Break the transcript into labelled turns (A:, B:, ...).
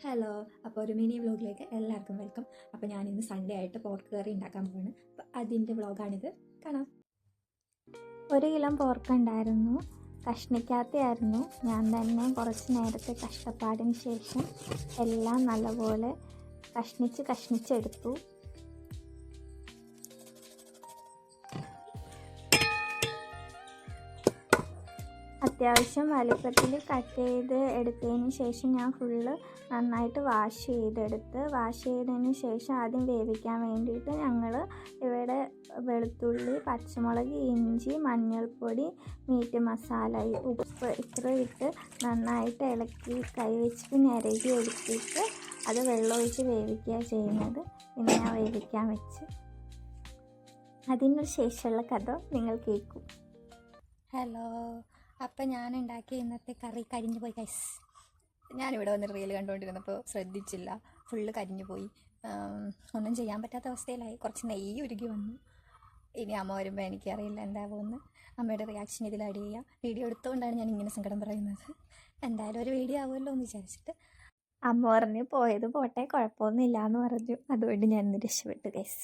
A: Hello, അപ്പോൾ ഒരു mini വ്ലോഗിലേക്ക് എല്ലാവർക്കും വെൽക്കം. അപ്പോൾ ഞാനിന്ന് സൺഡേ ആയിട്ട് പോർക്ക് കറി ഉണ്ടാക്കാൻ പോവാണ്. അപ്പോൾ അതിൻ്റെ വ്ലോഗാണിത്, കാണാം.
B: 1 കിലോ പോർക്ക് ഉണ്ടായിരുന്നു. കഷ്ണിക്കാത്തയായിരുന്നു. ഞാൻ തന്നെ കുറച്ച് നേരത്തെ കഷ്ടപ്പാടിന് ശേഷം എല്ലാം നല്ലപോലെ കഷ്ണിച്ചെടുത്തു. അത്യാവശ്യം വലിപ്പത്തിൽ കട്ട് ചെയ്ത് എടുത്തതിന് ശേഷം ഞാൻ ഫുള്ള് നന്നായിട്ട് വാഷ് ചെയ്തതിന് ശേഷം ആദ്യം വേവിക്കാൻ വേണ്ടിയിട്ട് ഞങ്ങൾ ഇവിടെ വെളുത്തുള്ളി, പച്ചമുളക്, ഇഞ്ചി, മഞ്ഞൾപ്പൊടി, മീറ്റ് മസാല, ഉപ്പ് ഇത്ര ഇട്ട് നന്നായിട്ട് ഇളക്കി കൈ വെച്ചിട്ട് ഞെരകി എടുത്തിട്ട് അത് വെള്ളമൊഴിച്ച് വേവിക്കുക ചെയ്യുന്നത്. പിന്നെ ഞാൻ വേവിക്കാൻ വെച്ച് അതിനു ശേഷമുള്ള കഥ നിങ്ങൾ കേൾക്കൂ.
A: ഹലോ, അപ്പം ഞാൻ ഉണ്ടാക്കിയ ഇന്നത്തെ കറി കരിഞ്ഞു പോയി ഗൈസ്. ഞാനിവിടെ വന്ന് റീൽ കണ്ടുകൊണ്ടിരുന്നപ്പോൾ ശ്രദ്ധിച്ചില്ല, ഫുള്ള് കരിഞ്ഞു പോയി. ഒന്നും ചെയ്യാൻ പറ്റാത്ത അവസ്ഥയിലായി. കുറച്ച് നെയ്യ് ഉരുകി വന്നു. ഇനി അമ്മ വരുമ്പോൾ എനിക്കറിയില്ല എന്താ പോകുന്നത്. അമ്മയുടെ റിയാക്ഷൻ ഇതിൽ ആഡ് ചെയ്യുക. വീഡിയോ എടുത്തുകൊണ്ടാണ് ഞാൻ ഇങ്ങനെ സങ്കടം പറയുന്നത്. എന്തായാലും ഒരു വീഡിയോ ആവുമല്ലോ എന്ന് വിചാരിച്ചിട്ട്.
B: അമ്മ പറഞ്ഞ് പോയത് പോട്ടെ, കുഴപ്പമൊന്നുമില്ല എന്ന് പറഞ്ഞു. അതുകൊണ്ട് ഞാൻ രക്ഷപ്പെട്ടു ഗൈസ്.